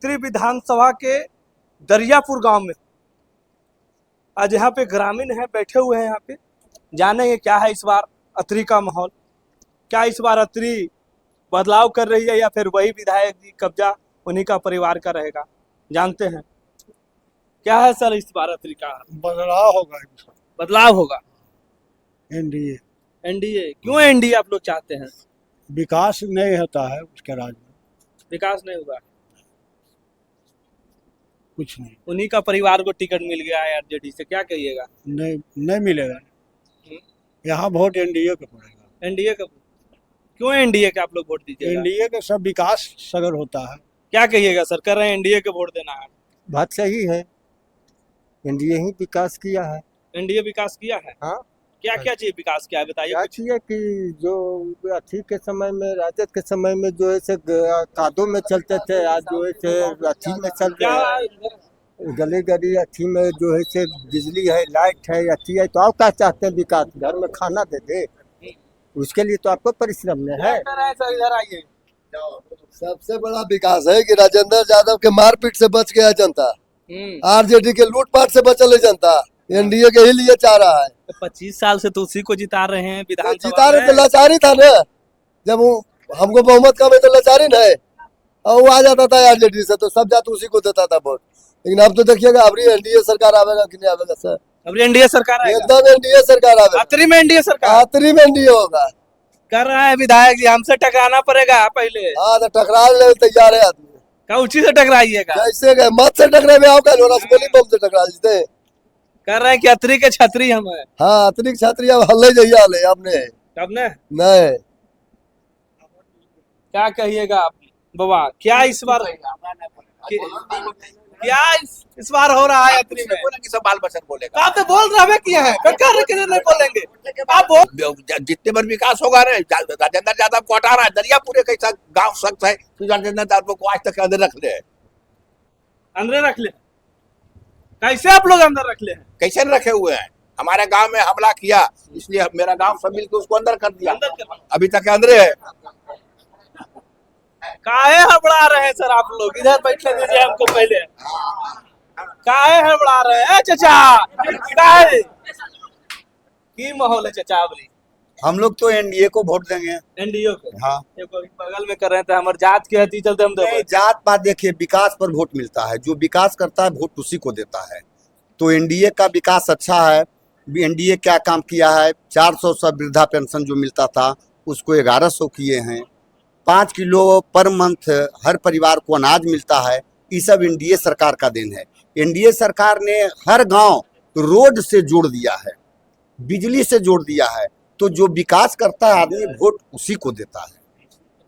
अत्रि विधानसभा के दरियापुर गांव में आज यहाँ पे ग्रामीण है, बैठे हुए हैं। यहाँ पे जानेंगे क्या है इस बार अत्रि का माहौल, क्या इस बार अत्रि बदलाव कर रही है या फिर वही विधायक जी कब्जा उन्हीं का परिवार का रहेगा, जानते हैं। क्या है सर इस बार अत्रि का? बदलाव होगा। बदलाव होगा। एनडीए एनडीए क्यों एनडीए आप लोग चाहते हैं? विकास नहीं होता है उसके राज्य में, विकास नहीं होगा, कुछ नहीं। उन्हीं का परिवार को टिकट मिल गया है आरजेडी से, क्या कहिएगा? नहीं मिलेगा। यहाँ वोट एनडीए को पड़ेगा। एनडीए का क्यों? एनडीए के आप लोग वोट दीजिएगा? एनडीए का सब विकास सगर होता है। क्या कहिएगा सर, कर रहे हैं एनडीए के वोट देना है? बात सही है, एनडीए ही विकास किया है। एनडीए विकास किया है। हाँ, क्या क्या चीज विकास किया है बताइए क्या कुछ। किया कि जो अथी के समय में, राजद के समय में जो है से कादों में चलते थे, आज जो है से अथी में चल क्या रहे हैं। गली गली अथी में जो है से बिजली है, लाइट है, अथी है, तो आप क्या चाहते हैं? विकास घर में खाना दे दे, उसके लिए तो आपको परिश्रम में है। सर इधर आइए। सबसे बड़ा विकास है कि राजेंद्र यादव के मारपीट से बच गया जनता, आरजेडी के लूटपाट से बचल है जनता, एनडीए के ही लिए चाह रहा है। 25 साल से तो उसी को जिता रहे हैं विधानसभा जिता रहे तो में। लाचारी था ना, जब वो हमको बहुमत कम है तो लाचारी न है, और वो आ जाता था आरजेडी से तो सब जात उसी को देता था वोट। लेकिन अब तो देखिएगा अबरी एनडीए सरकार आवेगा कि नहीं आवेगा सर? अब एनडीए सरकार आएगा। एकदम एनडीए सरकार आवेगा। अत्रि में एनडीए सरकार आखिरी में एनडीए होगा। कर रहा है विधायक जी, हमसे टकराना पड़ेगा पहले। हाँ तो टकराने ले तैयार है आदमी, कौची से टकराइएगा? कैसे गए मत से टकरे में आओ, कल रसगोली बम से टकरा जीते। कर रहे हैं कि अत्रि के छतरी हम है। हाँ अतिरिक्त छात्री अब हल्ले जइया ले हमने तब ने नहीं। क्या कहिएगा आप बाबा, क्या इस बार क्या इस बार हो रहा है अत्रि में? बोलेंगे सब बाल बच्चन बोलेगा। आप तो बोल रहे क्या है, नहीं बोलेंगे आप बोल। जितने बार विकास होगा ना, राजेंद्र यादव को हटा रहा है, दरियापुर कैसा गांव सख्त है कि राजेंद्र यादव को आज तक अंदर रख ले। अंदर रख ले? कैसे आप लोग अंदर रख ले हैं? कैसे रखे हुए हैं? हमारे गांव में हमला किया, इसलिए मेरा गांव सब मिलकर उसको अंदर कर दिया, अभी तक अंदर है। काहे हड़बड़ा रहे हैं सर आप लोग? इधर बैठने दीजिए हमको पहले। काहे हड़बड़ा रहे हैं चाचा? काहे की माहौल है चाचा? अबरी हम लोग तो एनडीए को वोट देंगे। एनडीए को? हाँ, देखो बगल में कर रहे थे, हमारे जात के हती चलते हम नहीं, जात पात देखिए, विकास पर वोट मिलता है, जो विकास करता है वोट उसी को देता है। तो एनडीए का विकास अच्छा है। एनडीए क्या काम किया है? 400 सब वृद्धा पेंशन जो मिलता था उसको 1100 किए हैं। 5 किलो पर मंथ हर परिवार को अनाज मिलता है। ये सब एनडीए सरकार का देन है। एनडीए सरकार ने हर गांव रोड से जोड़ दिया है, बिजली से जोड़ दिया है। तो जो विकास करता है आदमी वोट उसी को देता है।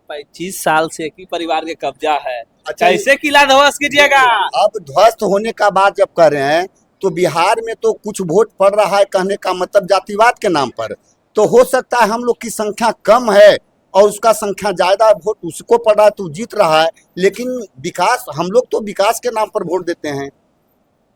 25 साल से एक ही परिवार के कब्जा है। अच्छा, कैसे किला ध्वस्त कीजिएगा? अब ध्वस्त होने का बात जब कर रहे हैं तो बिहार में तो कुछ वोट पड़ रहा है, कहने का मतलब जातिवाद के नाम पर। तो हो सकता है हम लोग की संख्या कम है और उसका संख्या ज्यादा वोट उसको पड़ रहा है तो जीत रहा है। लेकिन विकास, हम लोग तो विकास के नाम पर वोट देते हैं।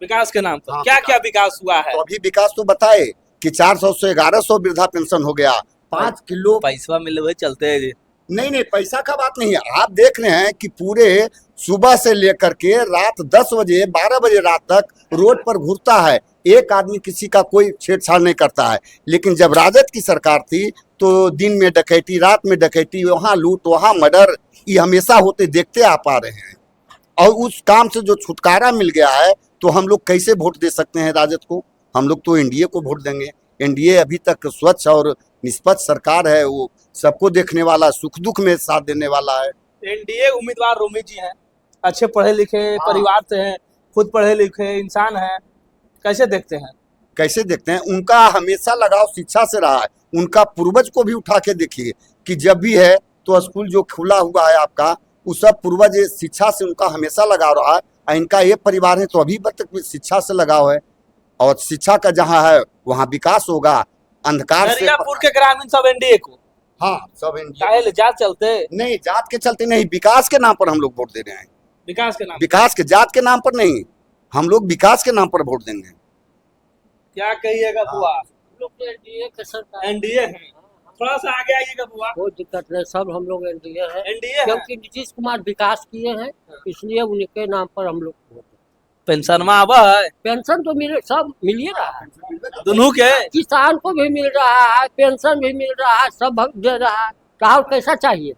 विकास के नाम पर हाँ, क्या क्या विकास हुआ है? तो अभी विकास तो बताए कि 400 से 1100 वृद्धा पेंशन हो गया। 5 किलो पैसा मिले हुए चलते हैं जी। नहीं, पैसा का बात नहीं है। आप देख रहे हैं कि पूरे सुबह से लेकर के रात 10 बजे 12 बजे रात तक रोड पर घूरता है, एक आदमी किसी का कोई छेड़छाड़ नहीं करता है। लेकिन जब राजद की सरकार थी तो दिन में डकैती, रात में डकैती, वहाँ लूट, वहाँ मर्डर, ये हमेशा होते देखते आ पा रहे हैं। और उस काम से जो छुटकारा मिल गया है तो हम लोग कैसे वोट दे सकते हैं राजद को? हम लोग तो एनडीए को वोट देंगे। एनडीए अभी तक स्वच्छ और निष्पक्ष सरकार है, वो सबको देखने वाला, सुख दुख में साथ देने वाला है। एनडीए उम्मीदवार रोमी जी हैं, अच्छे पढ़े लिखे परिवार से हैं, खुद पढ़े लिखे इंसान हैं, कैसे देखते हैं? कैसे देखते हैं? उनका हमेशा लगाव शिक्षा से रहा है। उनका पूर्वज को भी उठा के देखिए कि जब भी है तो स्कूल जो खुला हुआ है आपका, वो सब पूर्वज शिक्षा से उनका हमेशा लगाव रहा है। इनका ये परिवार है तो अभी तक भी शिक्षा से लगाव है, और शिक्षा का जहाँ है वहाँ विकास होगा। अंधकार से दरियापुर के ग्रामीण सब एनडीए को? हाँ, सब एनडीए। काहे ले जात चलते? नहीं, जात के चलते नहीं, विकास के नाम पर हम लोग वोट दे रहे हैं। विकास के नाम? विकास के, जात के नाम पर नहीं, हम लोग विकास के नाम पर वोट देंगे। क्या कहिएगा बुआ? एनडीए है। थोड़ा सा आगे आइएगा बुआ। कोई दिक्कत नहीं, सब हम लोग एनडीए है, एनडीए है। क्योंकि नीतीश कुमार विकास किए हैं, इसलिए उनके नाम पर हम लोग वोट देते पेंशन में आवा है हैं। पेंशन तो मिल सब मिल ही रहा है, दोनों के। किसान को भी मिल रहा है, पेंशन भी मिल रहा है, सब दे रहा है। तो और कैसा चाहिए?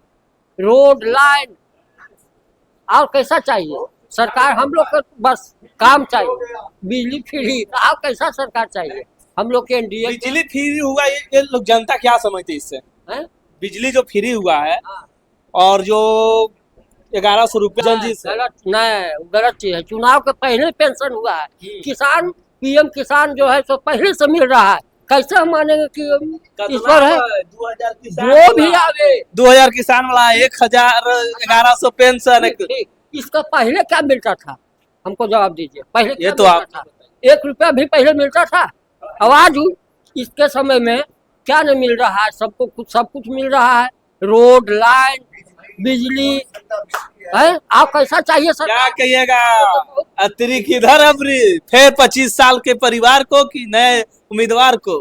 रोड लाइन और कैसा चाहिए? सरकार हम लोग को बस काम चाहिए, बिजली फ्री, और कैसा सरकार चाहिए? हम लोग के एनडीए बिजली फ्री हुआ, ये लोग जनता क्या समझती है इससे? है। बिजली जो फ्री हुआ है और जो 1100 रुपये जल्दी से गलत नहीं, गलत चीज है। चुनाव के पहले पेंशन हुआ है, किसान पीएम किसान जो है सो पहले से मिल रहा है। कैसे हम मानेंगे कि ईश्वर है? 2000 किसान जो भी आवे 2000 किसान वाला, 1000 1100 पेंशन। ठीक, इसका पहले क्या मिलता था? हमको जवाब दीजिए। पहले ये क्या तो मिलता आप था? 1 रुपया भी पहले मिलता था। आवाज इसके समय में क्या नहीं मिल रहा है? सब कुछ मिल रहा है, रोड लाइन बिजली है। आप कैसा चाहिए सर? क्या कहिएगा? अतरी किधर अबरी फिर 25 साल के परिवार को कि नए उम्मीदवार को?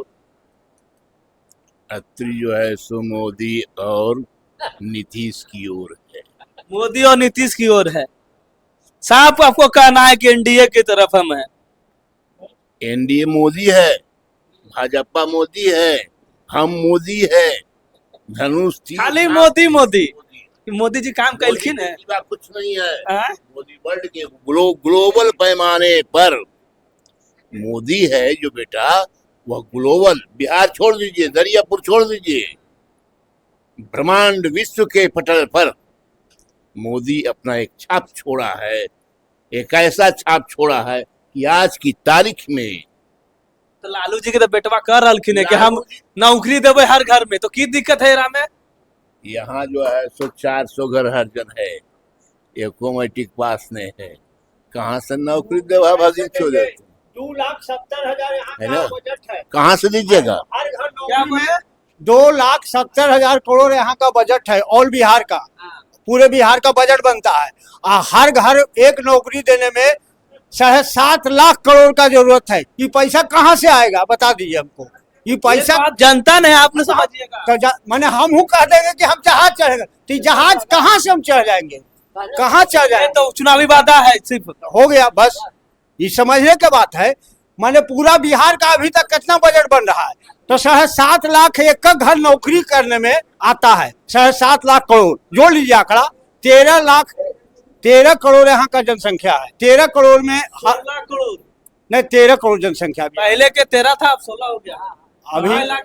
अत्री जो है सो मोदी और नीतीश की ओर है। मोदी और नीतीश की ओर है। साफ आपको कहना है कि एनडीए की तरफ हम हैं। एनडीए मोदी है, भाजपा मोदी है, हम मोदी है। धनुष तीर खाली मोदी मोदी मोदी जी काम कैलखिन है। मोदी कुछ नहीं है। हाँ? मोदी वर्ल्ड के ग्लोबल पैमाने पर मोदी है जो बेटा, वह ग्लोबल। बिहार छोड़ दीजिए, दरियापुर छोड़ दीजिए, ब्रह्मांड विश्व के पटल पर मोदी अपना एक छाप छोड़ा है। एक ऐसा छाप छोड़ा है कि आज की तारीख में तो लालू जी के तो बेटवा कर रहलखिन है कि हम नौकरी देवे हर घर में, तो की दिक्कत है रामे? यहाँ जो है सो 400 घर हर जन है, एको मैट्रिक पास नहीं है। कहाँ से नौकरी देवा भागी छोड़े? 2,70,000 यहाँ है का ना? बजट है। कहाँ से दीजिएगा? हर घर क्या नौकरी बोले? 2,70,000 करोड़ यहाँ का बजट है, ऑल बिहार का। पूरे बिहार का बजट बनता है। हर घर एक नौकरी देने में 7.5 लाख करोड़ का जरूरत है। ये पैसा कहाँ से आएगा? बता दीजिए हमको। ये पैसा ये बात जनता ने आपने समझिएगा। तो माने हम हूँ कह देंगे कि हम जहाज चढ़ेंगे, तो ये जहाज कहाँ से हम चढ़ जाएंगे? कहाँ चढ़ ये जाएंगे? तो चुनावी वादा है सिर्फ। हो गया बस, ये समझने की बात है। माने पूरा बिहार का अभी तक कितना बजट बन रहा है? तो 7.5 लाख एक घर नौकरी करने में आता है। 7.5 लाख करोड़ जोड़ लीजिए आंकड़ा। 13 करोड़ यहाँ का जनसंख्या है। 13 करोड़ में 16 करोड़ नहीं, 13 करोड़ जनसंख्या भी है। पहले के 13 था, अब 16 हो गया। अभी 2.5 लाख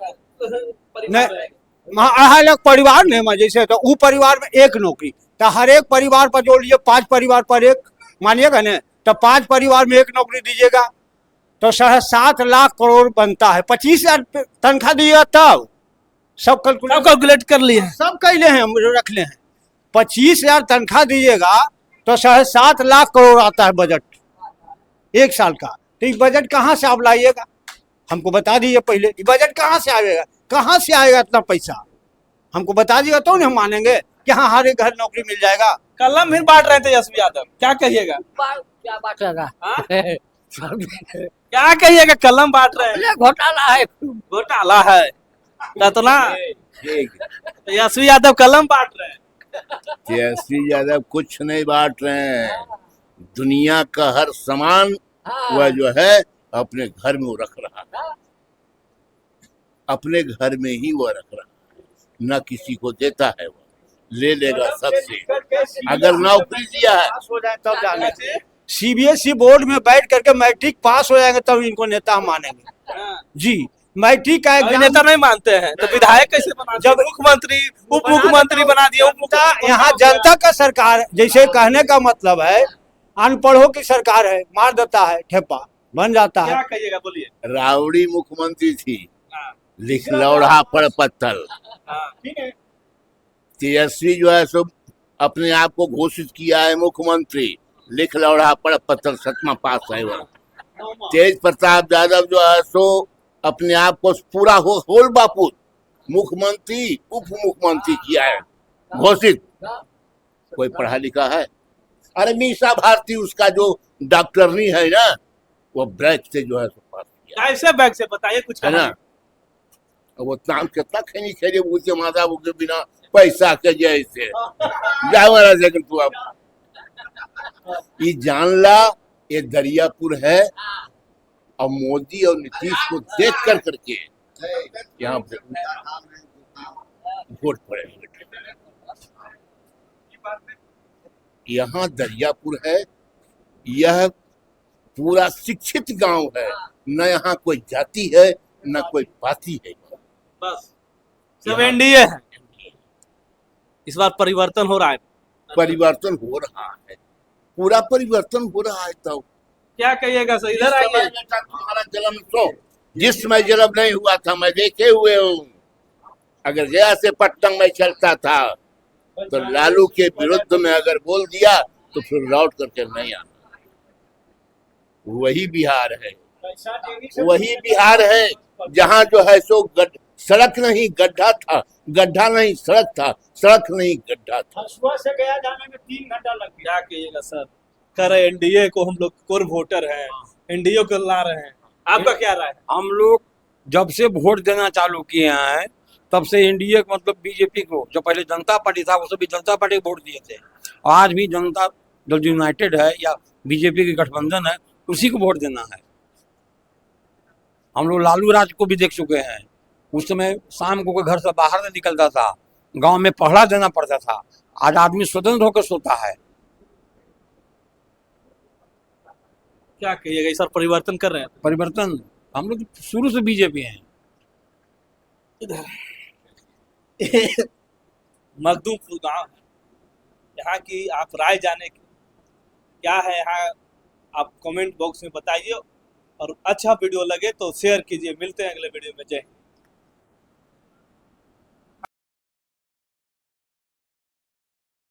परिवार नहीं, रहेगा। 2.5 लाख परिवार नहीं मान, जैसे तो वो परिवार में एक नौकरी, तो हर एक परिवार पर जोड़ लीजिए, 5 परिवार पर एक, मानिएगा ना, तो 5 परिवार में एक नौकरी दीजिएगा तो 7.5 लाख करोड़ बनता है। 25,000 तनख्वाह दीजिएगा तब सब कैलकुलेट कर लिए। सब कैले हैं, हम रख ले हैं। 25,000 तनख्वाह दीजिएगा तो 7.5 लाख करोड़ आता है बजट एक साल का। तो ये बजट कहाँ से आप लाइएगा? हमको बता दीजिए पहले, ये बजट कहाँ से आएगा? कहाँ से आएगा इतना पैसा? हमको बता दीजिएगा तो नहीं हम मानेंगे कि हाँ हर एक घर नौकरी मिल जाएगा। कलम फिर बांट रहे थे यशवी यादव, क्या कहिएगा? क्या बात है? हाँ? क्या कहिएगा? कलम बांट रहे हैं, घोटाला है। घोटाला है कतना। यशवी यादव कलम बांट रहे हैं। तेजस्वी यादव कुछ नहीं बांट रहे हैं। दुनिया का हर सामान वह जो है अपने घर में वो रख रहा है, अपने घर में ही वो रख रहा है, न किसी को देता है। वो ले लेगा सबसे। अगर नौकरी दिया है हो जाए तब जाने। सीबीएसई बोर्ड में बैठ करके मैट्रिक पास हो जाएंगे तब इनको नेता हम मानेंगे जी। मैट्रिक का अभी एग्जाम नेता नहीं मानते हैं तो विधायक कैसे बना? जब मुख्यमंत्री उप मुख्यमंत्री बना दिया, यहाँ जनता का सरकार, जैसे कहने का मतलब है अनपढ़ों की सरकार है, मार देता है, ठेपा बन जाता है। क्या कहिएगा? बोलिए। रावड़ी मुख्यमंत्री थी, हाँ, लिख लौड़ा पड़ पत्थर। हाँ। तेजस्वी जो है सो अपने आप को घोषित किया है मुख्यमंत्री, लिख लौड़ा पड़ पत्थर 7वां पास है वो। तेज प्रताप यादव जो है सो अपने आप को पूरा होल बापू मुख्यमंत्री उप मुख्यमंत्री किया है घोषित। कोई पढ़ा लिखा है? अरे मीसा भारती उसका जो डॉक्टरनी है ना, वो ब्रैक से जो है सो पास किया कैसे बैग से बताइए कुछ है ना। अब वो नाम कितना खैनी खेले उसके माता के बिना पैसा के जैसे जा महाराज लेकिन तू अब ये जान ला ये दरियापुर है और मोदी और नीतीश को देख कर करके यहाँ पे वोट पड़ेगा। यहाँ दरियापुर है, यह पूरा शिक्षित गांव है, न यहाँ कोई जाति है न कोई पाति है, बस सब एनडीए है। इस बार परिवर्तन हो रहा है। परिवर्तन हो रहा है, पूरा परिवर्तन हो रहा है। तो क्या कहिएगा सर, इधर आइए। बेटा तुम्हारा जन्म तो जिस समय जन्म नहीं हुआ था मैं देखे हुए हूँ। अगर जैसे पट्टन में चलता था तो लालू के विरुद्ध में अगर बोल दिया तो फिर लौट करके नहीं आना। वही बिहार है, वही बिहार है जहाँ जो है सो सड़क नहीं गड्ढा था, गड्ढा नहीं सड़क था, सड़क नहीं गड्ढा था। सुबह से गया जाने में 3 घंटा लग गया। क्या कहिएगा सर, कर एनडीए को हम लोग कोर वोटर हैं, एनडीए को ला रहे हैं, आपका क्या राय है? हम लोग जब से वोट देना चालू किए हैं तब से एनडीए मतलब बीजेपी को, जो पहले जनता पार्टी था वो सभी जनता पार्टी को वोट दिए थे। और आज भी जनता जो यूनाइटेड है या बीजेपी की गठबंधन है उसी को वोट देना है। हम लोग लालू राज को भी देख चुके हैं। उस समय शाम को कोई घर से बाहर नहीं निकलता था, गांव में पहरा देना पड़ता था। आज आदमी स्वतंत्र होकर सोता है। क्या कहिएगा, इस बार परिवर्तन कर रहे हैं? परिवर्तन हम लोग शुरू से बीजेपी हैं। मखदूमपुर गांव है, यहाँ की आप राय जाने की क्या है, यहाँ आप कमेंट बॉक्स में बताइए और अच्छा वीडियो लगे तो शेयर कीजिए। मिलते हैं अगले वीडियो में। जय हिंद।